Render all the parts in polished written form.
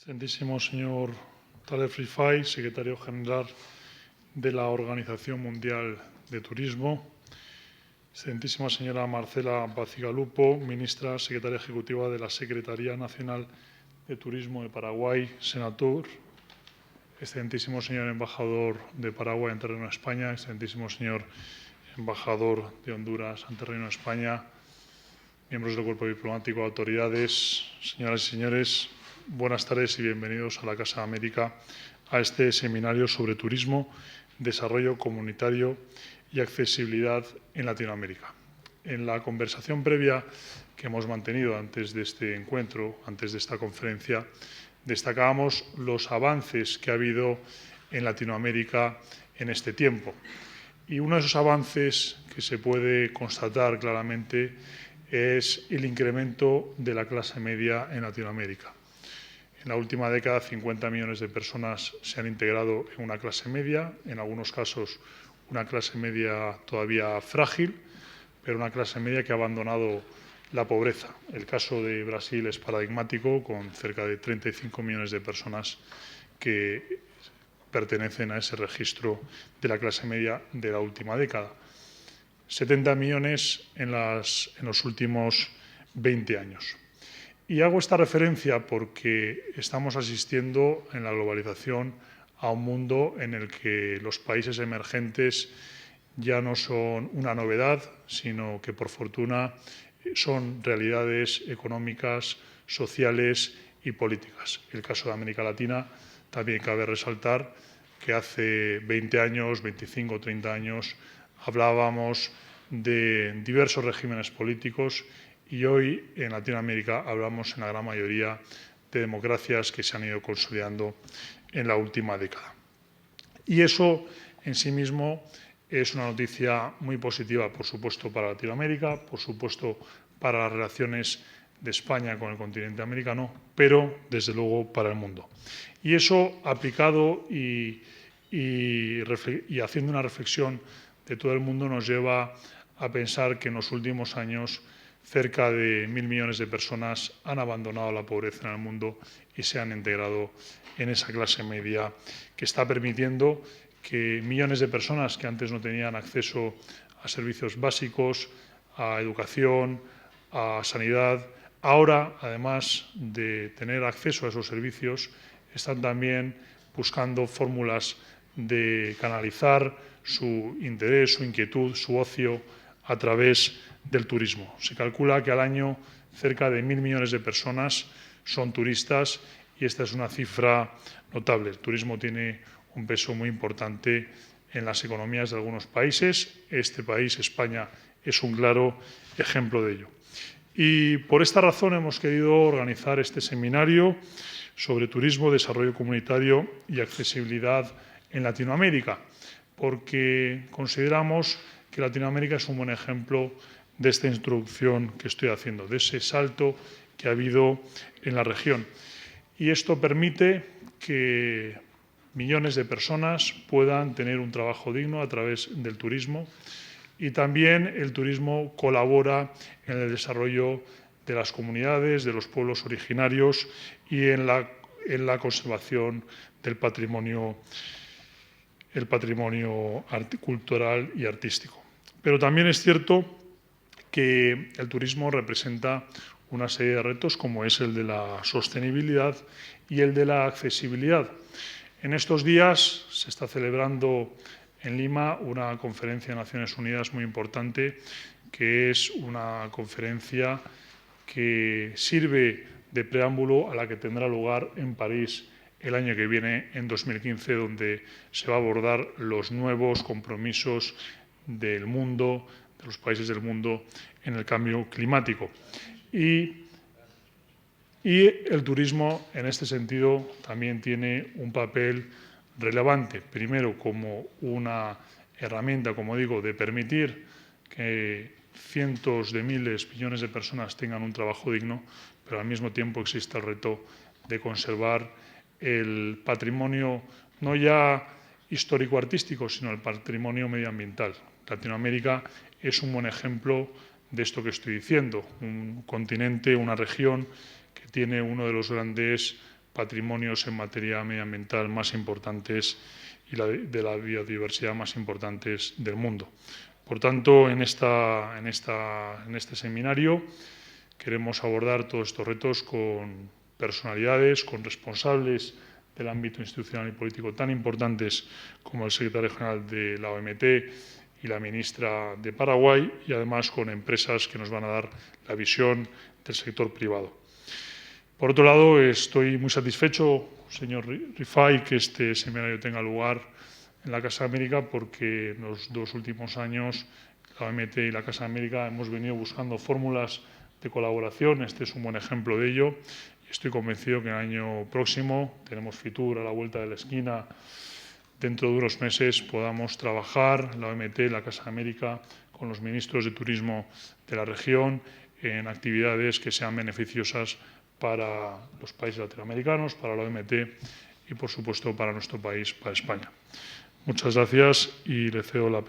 Excelentísimo señor Taleb Rifai, Secretario General de la Organización Mundial del Turismo. Excelentísima señora Marcela Bacigalupo, Ministra, Secretaria Ejecutiva de la Secretaría Nacional de Turismo de Paraguay, SENATUR. Excelentísimo señor Embajador de Paraguay ante Reino de España. Excelentísimo señor Embajador de Honduras ante Reino de España. Miembros del cuerpo diplomático, autoridades, señoras y señores, buenas tardes y bienvenidos a la Casa de América a este seminario sobre turismo, desarrollo comunitario y accesibilidad en Latinoamérica. En la conversación previa que hemos mantenido antes de este encuentro, antes de esta conferencia, destacábamos los avances que ha habido en Latinoamérica en este tiempo. Y uno de esos avances que se puede constatar claramente es el incremento de la clase media en Latinoamérica. En la última década, 50 millones de personas se han integrado en una clase media, en algunos casos una clase media todavía frágil, pero una clase media que ha abandonado la pobreza. El caso de Brasil es paradigmático, con cerca de 35 millones de personas que pertenecen a ese registro de la clase media de la última década. 70 millones en los últimos 20 años. Y hago esta referencia porque estamos asistiendo en la globalización a un mundo en el que los países emergentes ya no son una novedad, sino que, por fortuna, son realidades económicas, sociales y políticas. En el caso de América Latina, también cabe resaltar que hace 20 años, 25 o 30 años, hablábamos de diversos regímenes políticos y hoy en Latinoamérica hablamos en la gran mayoría de democracias que se han ido consolidando en la última década. Y eso en sí mismo es una noticia muy positiva, por supuesto, para Latinoamérica, por supuesto, para las relaciones de España con el continente americano, pero, desde luego, para el mundo. Y eso, aplicado y haciendo una reflexión de todo el mundo, nos lleva a pensar que en los últimos años cerca de 1.000 millones de personas han abandonado la pobreza en el mundo y se han integrado en esa clase media que está permitiendo que millones de personas que antes no tenían acceso a servicios básicos, a educación, a sanidad, ahora, además de tener acceso a esos servicios, están también buscando fórmulas de canalizar su interés, su inquietud, su ocio a través del turismo. Se calcula que al año cerca de 1.000 millones de personas son turistas y esta es una cifra notable. El turismo tiene un peso muy importante en las economías de algunos países. Este país, España, es un claro ejemplo de ello. Y por esta razón hemos querido organizar este seminario sobre turismo, desarrollo comunitario y accesibilidad en Latinoamérica, porque consideramos que Latinoamérica es un buen ejemplo de esta introducción que estoy haciendo, de ese salto que ha habido en la región. Y esto permite que millones de personas puedan tener un trabajo digno a través del turismo y también el turismo colabora en el desarrollo de las comunidades, de los pueblos originarios y en la conservación del patrimonio cultural y artístico. Pero también es cierto que el turismo representa una serie de retos como es el de la sostenibilidad y el de la accesibilidad. En estos días se está celebrando en Lima una conferencia de Naciones Unidas muy importante, que es una conferencia que sirve de preámbulo a la que tendrá lugar en París el año que viene, en 2015, donde se va a abordar los nuevos compromisos del mundo, de los países del mundo, en el cambio climático. Y el turismo, en este sentido, también tiene un papel relevante. Primero, como una herramienta, como digo, de permitir que cientos de miles, millones de personas tengan un trabajo digno, pero al mismo tiempo existe el reto de conservar el patrimonio, no ya histórico-artístico, sino el patrimonio medioambiental. Latinoamérica es un buen ejemplo de esto que estoy diciendo, un continente, una región que tiene uno de los grandes patrimonios en materia medioambiental más importantes y de la biodiversidad más importantes del mundo. Por tanto, en este seminario queremos abordar todos estos retos con personalidades, con responsables del ámbito institucional y político tan importantes como el Secretario General de la OMT y la ministra de Paraguay, y además con empresas que nos van a dar la visión del sector privado. Por otro lado, estoy muy satisfecho, señor Rifai, que este seminario tenga lugar en la Casa de América, porque en los 2 últimos años la OMT y la Casa de América hemos venido buscando fórmulas de colaboración. Este es un buen ejemplo de ello. Y estoy convencido que el año próximo, tenemos Fitur a la vuelta de la esquina, dentro de unos meses podamos trabajar, la OMT, la Casa de América, con los ministros de turismo de la región en actividades que sean beneficiosas para los países latinoamericanos, para la OMT y, por supuesto, para nuestro país, para España. Muchas gracias y le cedo la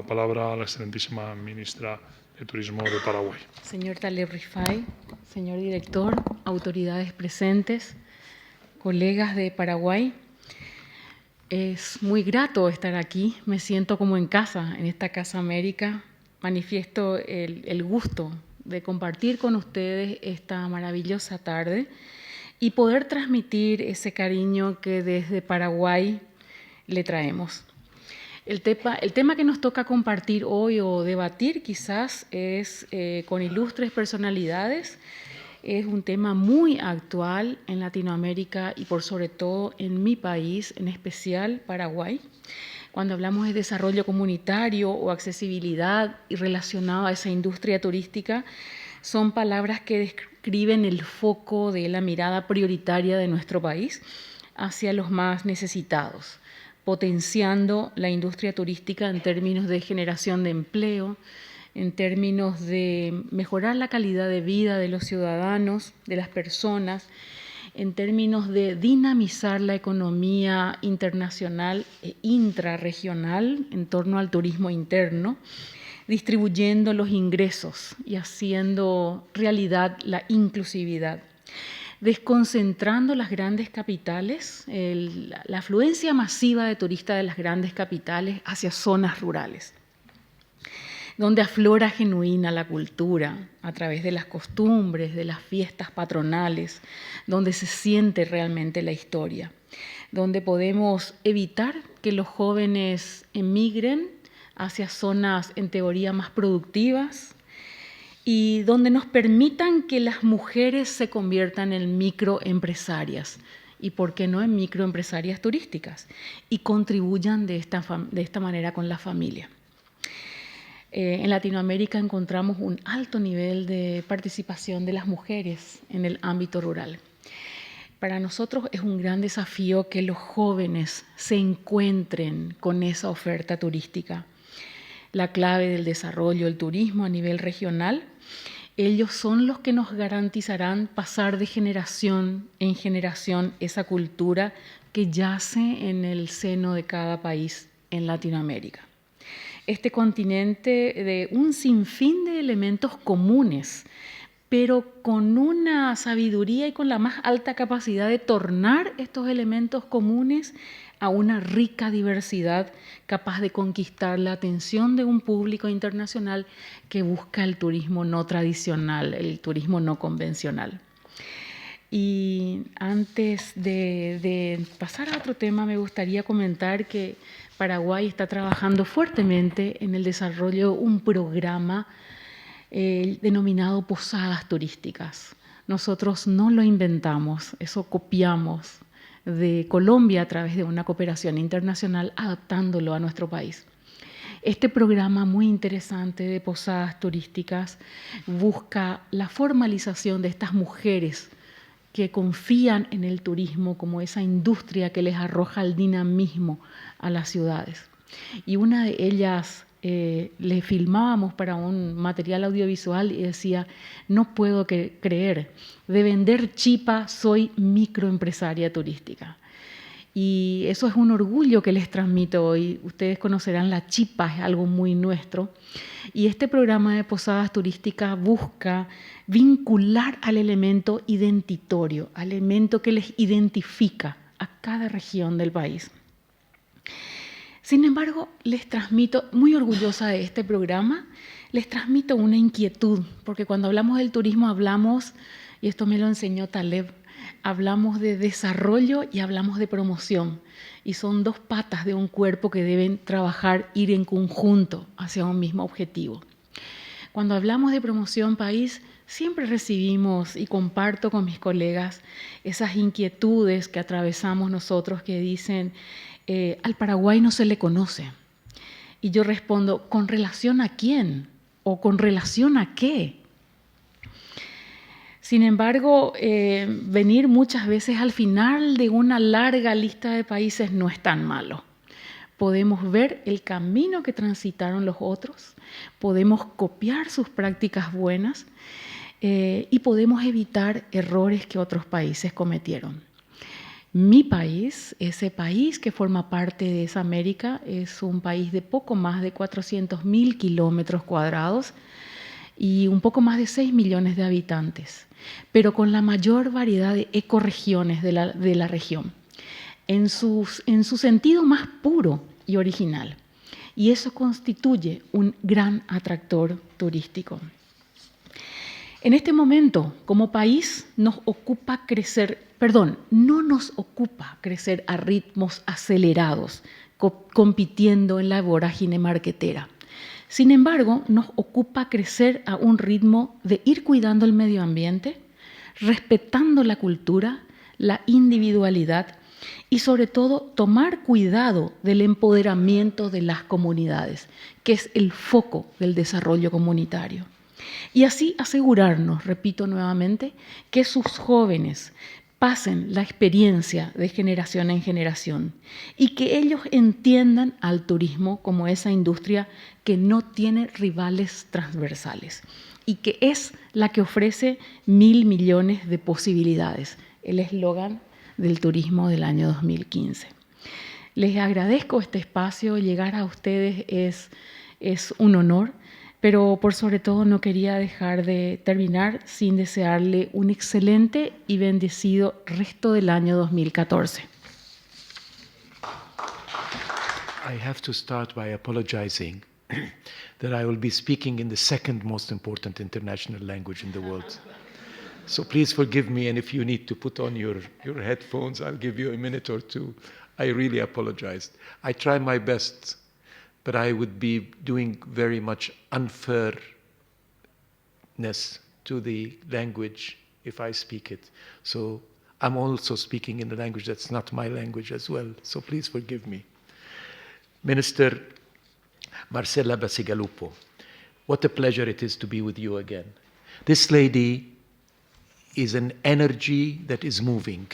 palabra a la excelentísima ministra de Turismo de Paraguay. Señor Taleb Rifai, señor director, autoridades presentes, colegas de Paraguay, es muy grato estar aquí. Me siento como en casa, en esta Casa América. Manifiesto el gusto de compartir con ustedes esta maravillosa tarde y poder transmitir ese cariño que desde Paraguay le traemos. El tema que nos toca compartir hoy o debatir quizás es con ilustres personalidades. Es un tema muy actual en Latinoamérica y por sobre todo en mi país, en especial Paraguay. Cuando hablamos de desarrollo comunitario o accesibilidad y relacionado a esa industria turística, son palabras que describen el foco de la mirada prioritaria de nuestro país hacia los más necesitados, potenciando la industria turística en términos de generación de empleo, en términos de mejorar la calidad de vida de los ciudadanos, de las personas, en términos de dinamizar la economía internacional e intrarregional en torno al turismo interno, distribuyendo los ingresos y haciendo realidad la inclusividad, desconcentrando las grandes capitales, la afluencia masiva de turistas de las grandes capitales hacia zonas rurales, donde aflora genuina la cultura a través de las costumbres, de las fiestas patronales, donde se siente realmente la historia, donde podemos evitar que los jóvenes emigren hacia zonas en teoría más productivas y donde nos permitan que las mujeres se conviertan en microempresarias y, ¿por qué no, en microempresarias turísticas? Y contribuyan de esta manera con la familia. En Latinoamérica encontramos un alto nivel de participación de las mujeres en el ámbito rural. Para nosotros es un gran desafío que los jóvenes se encuentren con esa oferta turística. La clave del desarrollo del turismo a nivel regional, ellos son los que nos garantizarán pasar de generación en generación esa cultura que yace en el seno de cada país en Latinoamérica. Este continente de un sinfín de elementos comunes, pero con una sabiduría y con la más alta capacidad de tornar estos elementos comunes a una rica diversidad capaz de conquistar la atención de un público internacional que busca el turismo no tradicional, el turismo no convencional. Y antes de pasar a otro tema, me gustaría comentar que Paraguay está trabajando fuertemente en el desarrollo de un programa denominado Posadas Turísticas. Nosotros no lo inventamos, eso copiamos de Colombia a través de una cooperación internacional, adaptándolo a nuestro país. Este programa muy interesante de posadas turísticas busca la formalización de estas mujeres que confían en el turismo como esa industria que les arroja el dinamismo a las ciudades. Y una de ellas le filmábamos para un material audiovisual y decía: no puedo creer, de vender chipa soy microempresaria turística. Y eso es un orgullo que les transmito hoy. Ustedes conocerán la chipa, es algo muy nuestro. Y este programa de posadas turísticas busca vincular al elemento identitario, al elemento que les identifica a cada región del país. Sin embargo, les transmito, muy orgullosa de este programa, les transmito una inquietud, porque cuando hablamos del turismo hablamos, y esto me lo enseñó Taleb, hablamos de desarrollo y hablamos de promoción. Y son dos patas de un cuerpo que deben trabajar, ir en conjunto hacia un mismo objetivo. Cuando hablamos de promoción país, siempre recibimos y comparto con mis colegas esas inquietudes que atravesamos nosotros que dicen, al Paraguay no se le conoce. Y yo respondo, ¿con relación a quién? ¿O con relación a qué? Sin embargo, venir muchas veces al final de una larga lista de países no es tan malo. Podemos ver el camino que transitaron los otros, podemos copiar sus prácticas buenas y podemos evitar errores que otros países cometieron. Mi país, ese país que forma parte de esa América, es un país de poco más de 400.000 kilómetros cuadrados y un poco más de 6 millones de habitantes, pero con la mayor variedad de ecorregiones de la región, en su sentido más puro y original. Y eso constituye un gran atractor turístico. En este momento, como país, no nos ocupa crecer a ritmos acelerados, compitiendo en la vorágine marketera. Sin embargo, nos ocupa crecer a un ritmo de ir cuidando el medio ambiente, respetando la cultura, la individualidad y sobre todo tomar cuidado del empoderamiento de las comunidades, que es el foco del desarrollo comunitario. Y así asegurarnos, repito nuevamente, que sus jóvenes pasen la experiencia de generación en generación y que ellos entiendan al turismo como esa industria que no tiene rivales transversales y que es la que ofrece 1.000 millones de posibilidades, el eslogan del turismo del año 2015. Les agradezco este espacio, llegar a ustedes es un honor, pero por sobre todo no quería dejar de terminar sin desearle un excelente y bendecido resto del año 2014. I have to start by apologizing that I will be speaking in the second most important international language in the world. So please forgive me, and if you need to put on your headphones, I'll give you a minute or two. I really apologize. I try my best, but I would be doing very much unfairness to the language if I speak it. So I'm also speaking in the language that's not my language as well, so please forgive me. Minister Marcela Bacigalupo, what a pleasure it is to be with you again. This lady is an energy that is moving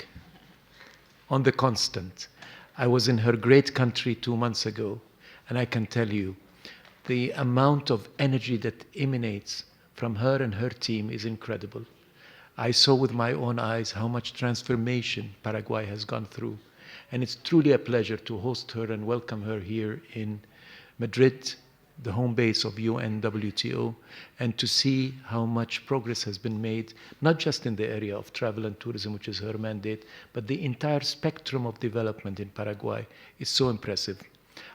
on the constant. I was in her great country 2 months ago, and I can tell you the amount of energy that emanates from her and her team is incredible. I saw with my own eyes how much transformation Paraguay has gone through, and it's truly a pleasure to host her and welcome her here in Madrid, the home base of UNWTO, and to see how much progress has been made, not just in the area of travel and tourism, which is her mandate, but the entire spectrum of development in Paraguay is so impressive.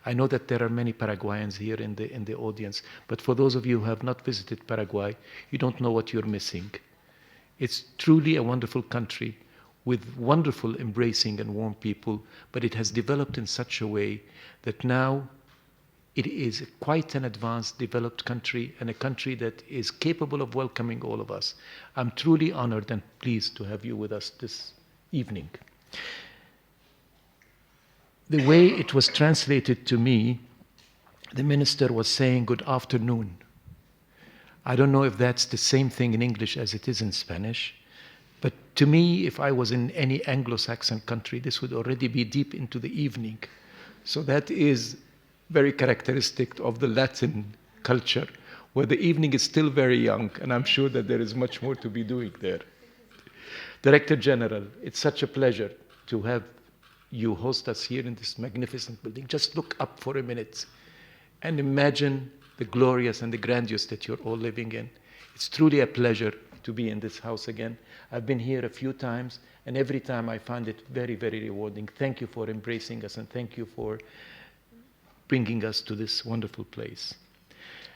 I know that there are many Paraguayans here in the audience, but for those of you who have not visited Paraguay, you don't know what you're missing. It's truly a wonderful country with wonderful, embracing and warm people, but it has developed in such a way that now it is quite an advanced, developed country, and a country that is capable of welcoming all of us. I'm truly honored and pleased to have you with us this evening. The way it was translated to me, the minister was saying good afternoon. I don't know if that's the same thing in English as it is in Spanish, but to me, if I was in any Anglo-Saxon country, this would already be deep into the evening. So that is very characteristic of the Latin culture, where the evening is still very young, and I'm sure that there is much more to be doing there. Director General, it's such a pleasure to have you host us here in this magnificent building. Just look up for a minute and imagine the glorious and the grandiose that you're all living in. It's truly a pleasure to be in this house again. I've been here a few times, and every time I find it very, very rewarding. Thank you for embracing us, and thank you for bringing us to this wonderful place.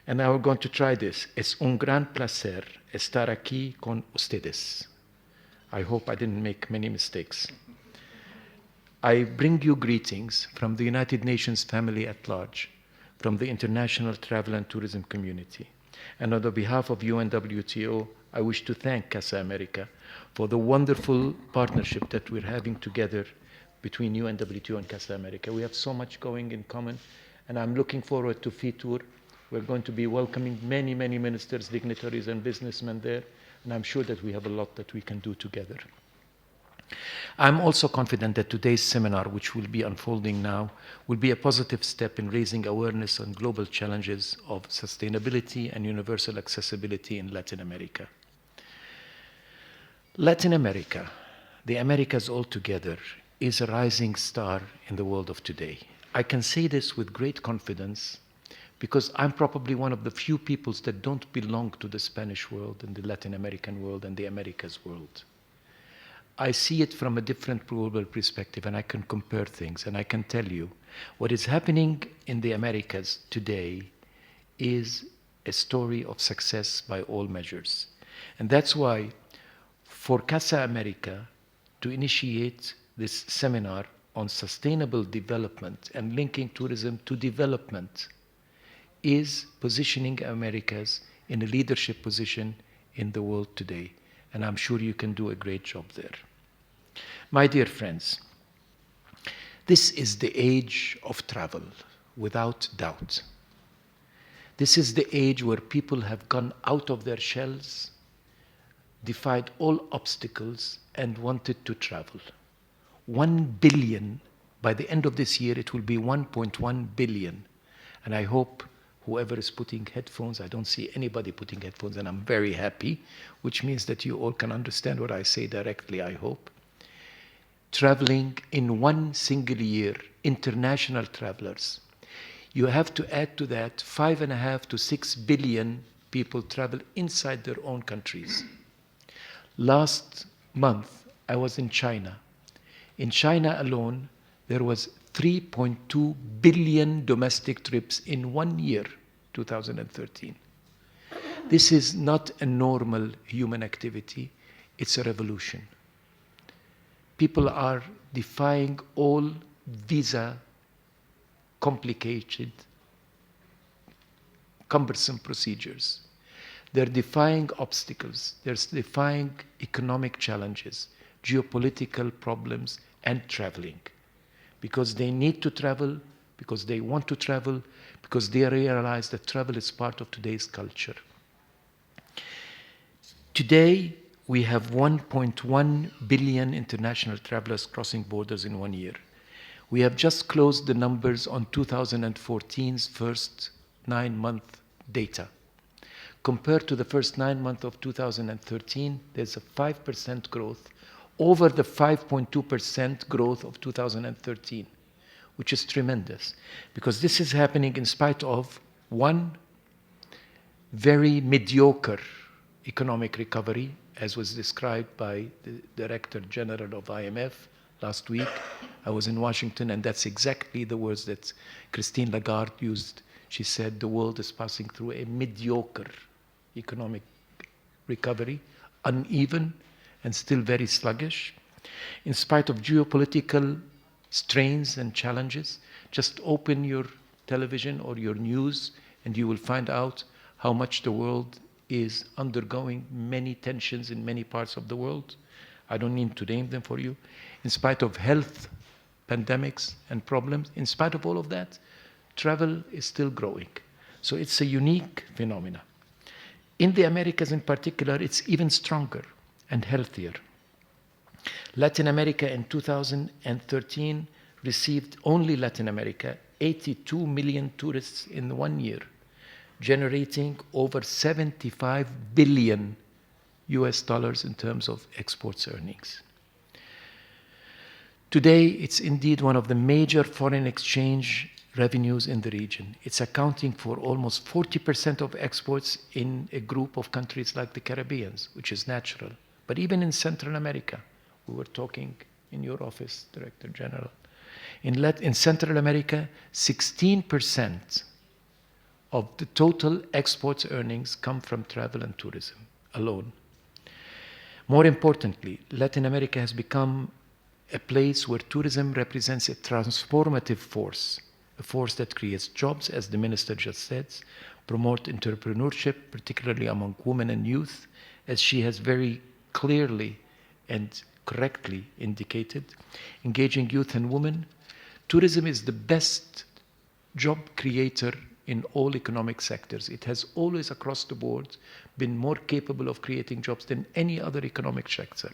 And now we're going to try this. Es un gran placer estar aquí con ustedes. I hope I didn't make many mistakes. I bring you greetings from the United Nations family at large, from the international travel and tourism community. And on the behalf of UNWTO, I wish to thank Casa América for the wonderful partnership that we're having together between UNWTO and Casa América. We have so much going in common, and I'm looking forward to FITUR. We're going to be welcoming many, many ministers, dignitaries, and businessmen there, and I'm sure that we have a lot that we can do together. I'm also confident that today's seminar, which will be unfolding now, will be a positive step in raising awareness on global challenges of sustainability and universal accessibility in Latin America. Latin America, the Americas altogether, is a rising star in the world of today. I can say this with great confidence because I'm probably one of the few peoples that don't belong to the Spanish world and the Latin American world and the Americas world. I see it from a different global perspective, and I can compare things, and I can tell you what is happening in the Americas today is a story of success by all measures. And that's why for Casa América to initiate this seminar on sustainable development and linking tourism to development is positioning Americas in a leadership position in the world today. And I'm sure you can do a great job there. My dear friends, this is the age of travel, without doubt. This is the age where people have gone out of their shells, defied all obstacles, and wanted to travel. 1 billion, by the end of this year, it will be 1.1 billion. And I hope whoever is putting headphones, I don't see anybody putting headphones, and I'm very happy, which means that you all can understand what I say directly, I hope. Traveling in one single year, international travelers. You have to add to that 5.5 to 6 billion people travel inside their own countries. Last month, I was in China. In China alone, there was 3.2 billion domestic trips in 1 year, 2013. This is not a normal human activity, it's a revolution. People are defying all visa complicated, cumbersome procedures. They're defying obstacles, they're defying economic challenges, geopolitical problems, and traveling. Because they need to travel, because they want to travel, because they realize that travel is part of today's culture. Today, we have 1.1 billion international travelers crossing borders in 1 year. We have just closed the numbers on 2014's first 9-month data. Compared to the first 9 months of 2013, there's a 5% growth over the 5.2% growth of 2013, which is tremendous, because this is happening in spite of one very mediocre economic recovery, as was described by the Director General of IMF last week. I was in Washington, and that's exactly the words that Christine Lagarde used. She said the world is passing through a mediocre economic recovery, uneven and still very sluggish. In spite of geopolitical strains and challenges, just open your television or your news and you will find out how much the world is undergoing many tensions in many parts of the world. I don't need to name them for you. In spite of health pandemics and problems, in spite of all of that, travel is still growing. So it's a unique phenomenon. In the Americas in particular, it's even stronger and healthier. Latin America in 2013 received, only Latin America, 82 million tourists in 1 year, generating over 75 billion US dollars in terms of exports earnings. Today, it's indeed one of the major foreign exchange revenues in the region. It's accounting for almost 40% of exports in a group of countries like the Caribbean, which is natural. But even in Central America, we were talking in your office, Director General. In Central America, 16% of the total exports earnings come from travel and tourism alone. More importantly, Latin America has become a place where tourism represents a transformative force, a force that creates jobs, as the minister just said, promote entrepreneurship, particularly among women and youth, as she has very clearly and correctly indicated, engaging youth and women. Tourism is the best job creator in all economic sectors. It has always, across the board, been more capable of creating jobs than any other economic sector.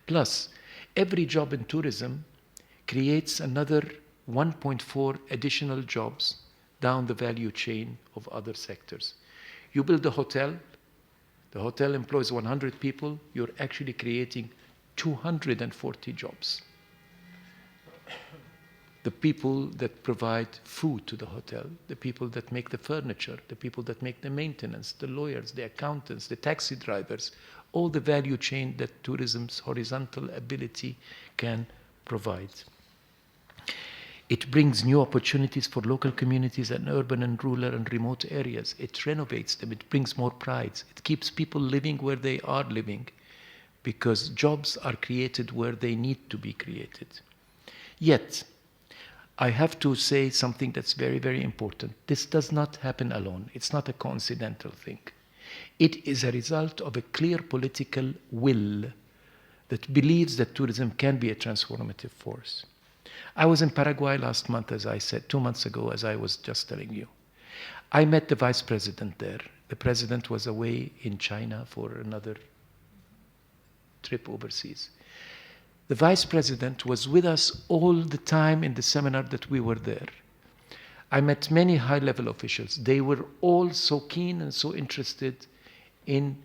Plus, every job in tourism creates another 1.4 additional jobs down the value chain of other sectors. You build a hotel, the hotel employs 100 people, you're actually creating 240 jobs. The people that provide food to the hotel, the people that make the furniture, the people that make the maintenance, the lawyers, the accountants, the taxi drivers, all the value chain that tourism's horizontal ability can provide. It brings new opportunities for local communities in urban and rural and remote areas. It renovates them. It brings more pride. It keeps people living where they are living, because jobs are created where they need to be created. Yet, I have to say something that's very, very important. This does not happen alone. It's not a coincidental thing. It is a result of a clear political will that believes that tourism can be a transformative force. I was in Paraguay last month, as I said, 2 months ago, as I was just telling you. I met the vice president there. The president was away in China for another trip overseas. The vice president was with us all the time in the seminar that we were there. I met many high-level officials. They were all so keen and so interested in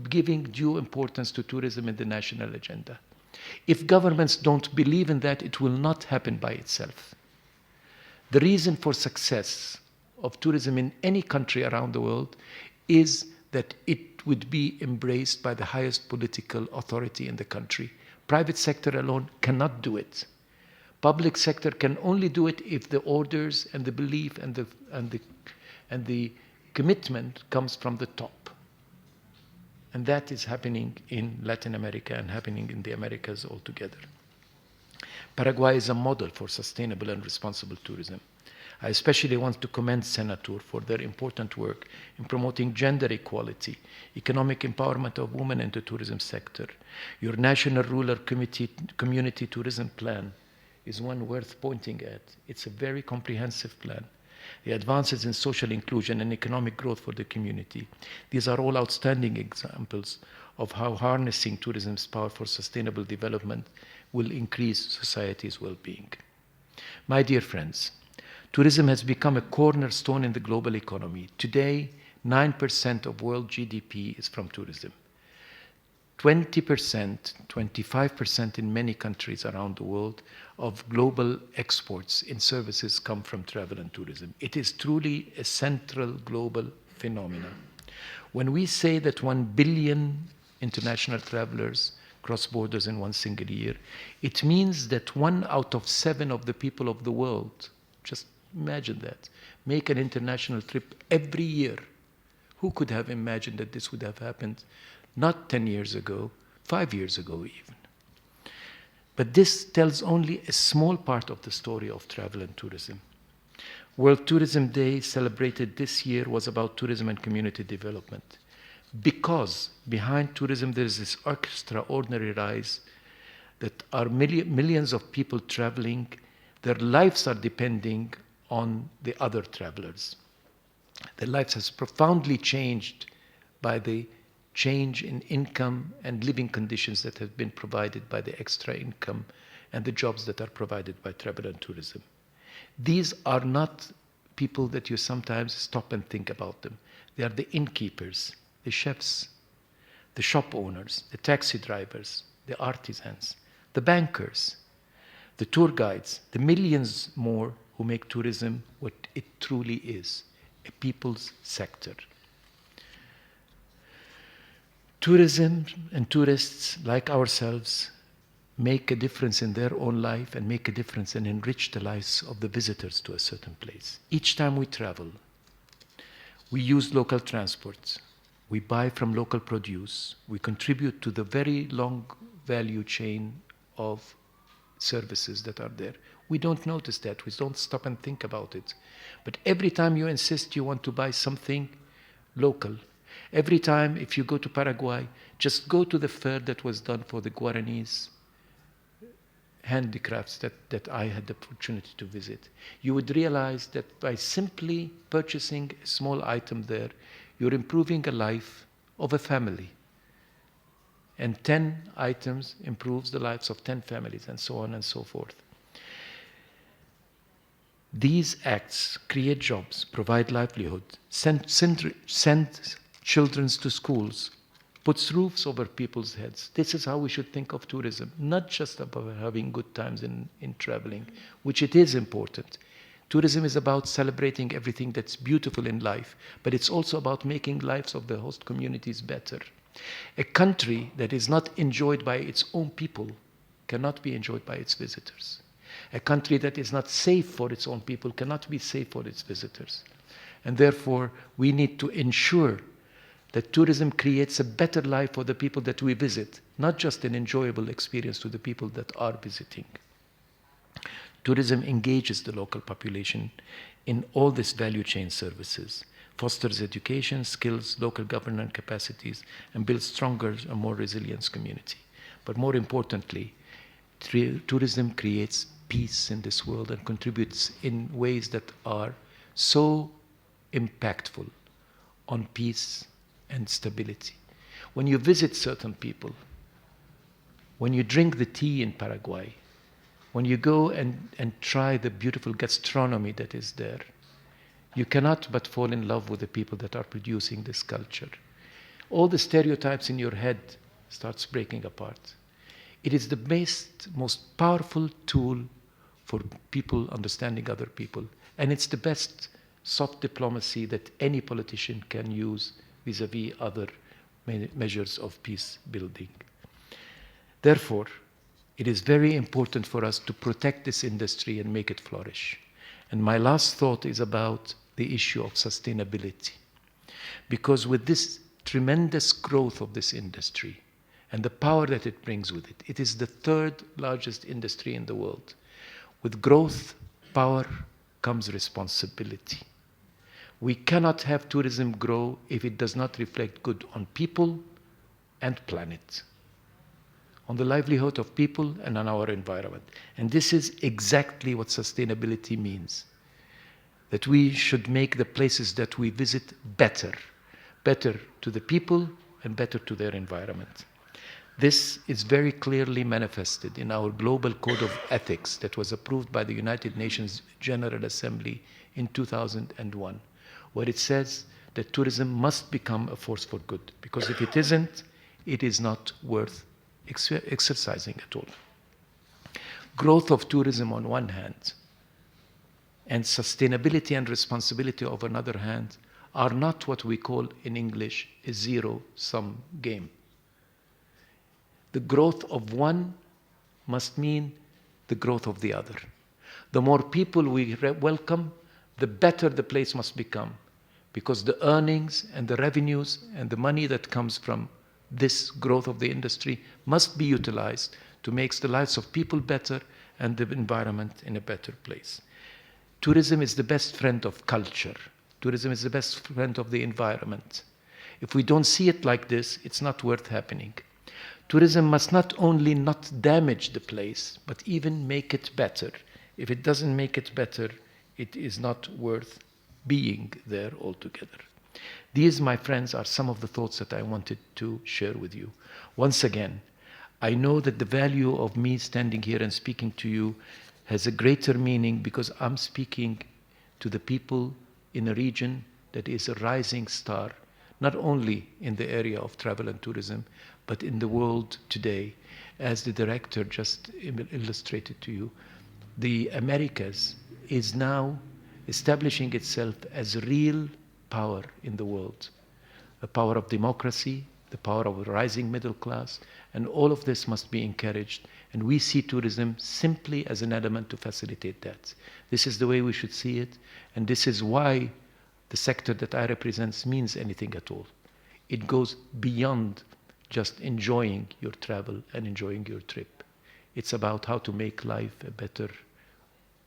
giving due importance to tourism in the national agenda. If governments don't believe in that, it will not happen by itself. The reason for success of tourism in any country around the world is that it would be embraced by the highest political authority in the country. Private sector alone cannot do it. Public sector can only do it if the orders and the belief and the commitment comes from the top. And that is happening in Latin America and happening in the Americas altogether. Paraguay is a model for sustainable and responsible tourism. I especially want to commend SENATUR for their important work in promoting gender equality, economic empowerment of women in the tourism sector. Your National Rural Community Tourism Plan is one worth pointing at. It's a very comprehensive plan. The advances in social inclusion and economic growth for the community. These are all outstanding examples of how harnessing tourism's power for sustainable development will increase society's well-being. My dear friends, tourism has become a cornerstone in the global economy. Today, 9% of world GDP is from tourism. 20%, 25% in many countries around the world of global exports in services come from travel and tourism. It is truly a central global phenomenon. When we say that 1 billion international travelers cross borders in one single year, it means that 1 out of 7 of the people of the world, just imagine that, make an international trip every year. Who could have imagined that this would have happened not 10 years ago, 5 years ago even? But this tells only a small part of the story of travel and tourism. World Tourism Day, celebrated this year, was about tourism and community development. Because behind tourism there is this extraordinary rise that are millions of people traveling. Their lives are depending on the other travelers. Their lives has profoundly changed by the change in income and living conditions that have been provided by the extra income and the jobs that are provided by travel and tourism. These are not people that you sometimes stop and think about them. They are the innkeepers, the chefs, the shop owners, the taxi drivers, the artisans, the bankers, the tour guides, the millions more who make tourism what it truly is, a people's sector. Tourism and tourists like ourselves make a difference in their own life and make a difference and enrich the lives of the visitors to a certain place. Each time we travel, we use local transports, we buy from local produce, we contribute to the very long value chain of services that are there. We don't notice that, we don't stop and think about it. But every time you insist you want to buy something local, every time if you go to Paraguay, just go to the fair that was done for the Guaranese handicrafts that I had the opportunity to visit. You would realize that by simply purchasing a small item there, you're improving a life of a family. And 10 items improves the lives of 10 families, and so on and so forth. These acts create jobs, provide livelihood, send children to schools, puts roofs over people's heads. This is how we should think of tourism, not just about having good times in traveling, which it is important. Tourism is about celebrating everything that's beautiful in life, but it's also about making lives of the host communities better. A country that is not enjoyed by its own people cannot be enjoyed by its visitors. A country that is not safe for its own people cannot be safe for its visitors. And therefore, we need to ensure that tourism creates a better life for the people that we visit, not just an enjoyable experience to the people that are visiting. Tourism engages the local population in all these value chain services, fosters education, skills, local governance capacities, and builds stronger and more resilient community. But more importantly, tourism creates peace in this world and contributes in ways that are so impactful on peace and stability. When you visit certain people, when you drink the tea in Paraguay, when you go and try the beautiful gastronomy that is there, you cannot but fall in love with the people that are producing this culture. All the stereotypes in your head starts breaking apart. It is the most powerful tool for people understanding other people. And it's the best soft diplomacy that any politician can use vis-à-vis other measures of peace building. Therefore, it is very important for us to protect this industry and make it flourish. And my last thought is about the issue of sustainability. Because with this tremendous growth of this industry and the power that it brings with it, it is the third largest industry in the world. With growth, power comes responsibility. We cannot have tourism grow if it does not reflect good on people and planet, on the livelihood of people and on our environment. And this is exactly what sustainability means. That we should make the places that we visit better to the people and better to their environment. This is very clearly manifested in our Global Code of Ethics that was approved by the United Nations General Assembly in 2001, where it says that tourism must become a force for good, because if it isn't, it is not worth exercising at all. Growth of tourism on one hand, and sustainability and responsibility on another hand, are not what we call in English a zero-sum game. The growth of one must mean the growth of the other. The more people we welcome, the better the place must become, because the earnings and the revenues and the money that comes from this growth of the industry must be utilized to make the lives of people better and the environment in a better place. Tourism is the best friend of culture. Tourism is the best friend of the environment. If we don't see it like this, it's not worth happening. Tourism must not only not damage the place, but even make it better. If it doesn't make it better, it is not worth being there altogether. These, my friends, are some of the thoughts that I wanted to share with you. Once again, I know that the value of me standing here and speaking to you has a greater meaning because I'm speaking to the people in a region that is a rising star, not only in the area of travel and tourism, but in the world today, as the director just illustrated to you. the Americas is now establishing itself as a real power in the world, a power of democracy, the power of a rising middle class, and all of this must be encouraged. And we see tourism simply as an element to facilitate that. This is the way we should see it, and this is why the sector that I represent means anything at all. It goes beyond just enjoying your travel and enjoying your trip. It's about how to make life a better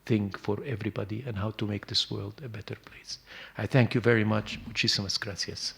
thing for everybody and how to make this world a better place. I thank you very much. Muchísimas gracias.